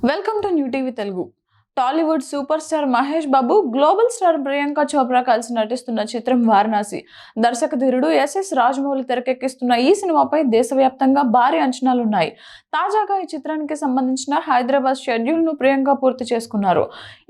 Welcome to new TV Telugu. Tollywood super star Mahesh Babu global star Priyanka Chopra కలిసి నటిస్తున్న చిత్రం వారణాసి. దర్శకధీరుడు ఎస్ఎస్ రాజమౌళి తెరకెక్కిస్తున్న ఈ సినిమాపై దేశవ్యాప్తంగా భారీ అంచనాలున్నాయి. తాజాగా ఈ చిత్రానికి సంబంధించిన హైదరాబాద్ షెడ్యూల్ ను ప్రియాంక పూర్తి చేసుకున్నారు.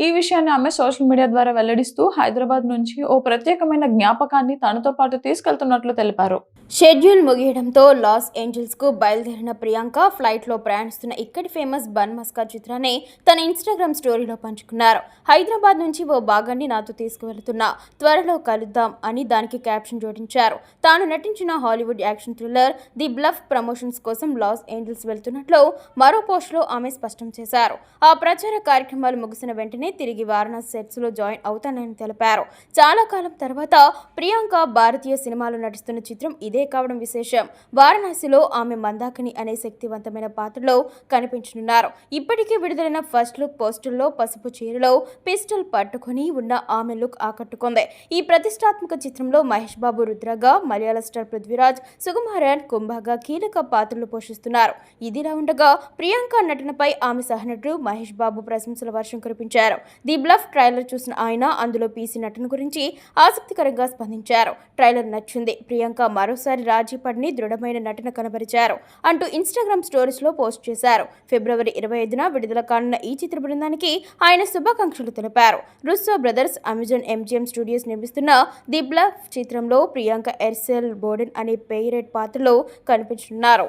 ఈ విషయాన్ని ఆమె సోషల్ మీడియా ద్వారా వెల్లడిస్తూ హైదరాబాద్ నుంచి ఓ ప్రత్యేకమైన జ్ఞాపకాన్ని తనతో పాటు తీసుకెళ్తున్నట్లు తెలిపారు. షెడ్యూల్ ముగియడంతో లాస్ ఏంజల్స్ కు బయలుదేరిన ప్రియాంక ఫ్లైట్ లో ప్రయాణిస్తున్న ఇక్కడి ఫేమస్ బన్ మస్కా చిత్రాన్ని తన ఇన్స్టాగ్రామ్ స్టోరీలో పంచుకున్నారు. హైదరాబాద్ నుంచి ఓ భాగాన్ని నాతో తీసుకువెళ్తున్నా, త్వరలో కలుద్దాం అని దానికి క్యాప్షన్ జోడించారు. తాను నటించిన Hollywood action thriller the bluff promotions కోసం లాస్ ఏంజల్స్ వెళ్తున్నట్లు మరో పోస్ట్ లో ఆమె స్పష్టం చేశారు. ఆ ప్రచార కార్యక్రమాలు ముగిసిన వెంటనే తిరిగి వారణాసి సెట్స్ లో జాయిన్ అవుతానని తెలిపారు. చాలా కాలం తర్వాత ప్రియాంక భారతీయ సినిమాలో నటిస్తున్న చిత్రం ఇదే కావడం విశేషం. వారణాసిలో ఆమె మందాకిని అనే శక్తివంతమైన పాత్రలో కనిపించనున్నారు. ఇప్పటికే విడుదలైన ఫస్ట్ లుక్ పోస్టర్లో పసుపు చీరలో పిస్టల్ పట్టుకుని ఉన్న ఆమె లుక్ ఆకట్టుకుంది. ఈ ప్రతిష్టాత్మక చిత్రంలో మహేష్ బాబు రుద్రగా, మలయాళ స్టార్ పృథ్వీరాజ్ సుకుమారన్ కుంభగా కీలక పాత్రలు పోషిస్తున్నారు. ఇదిలా ఉండగా ప్రియాంక నటనపై ఆమె సహనటుడు మహేష్ బాబు ప్రశంసల వర్షం కురిపించారు. ది బ్లఫ్ ట్రైలర్ చూసిన ఆయన అందులో పీసీ నటన గురించి ఆసక్తికరంగా స్పందించారు. ట్రైలర్ నచ్చింది, ప్రియాంక మరోసారి రాజీ పడిని దృఢమైన నటన కనబరిచారు అంటూ ఇన్స్టాగ్రామ్ స్టోరీస్ లో పోస్ట్ చేశారు. ఫిబ్రవరి 25న విడుదల కానున్న ఈ చిత్ర బృందానికి ఆయన శుభాకాంక్షలు తెలిపారు. Russo brothers Amazon MGM studios నిర్మిస్తున్న ది బ్లఫ్ చిత్రంలో ప్రియాంక ఎర్సెల్ బోడెన్ అనే పేరెడ్ పాత్రలో కనిపించనున్నారు.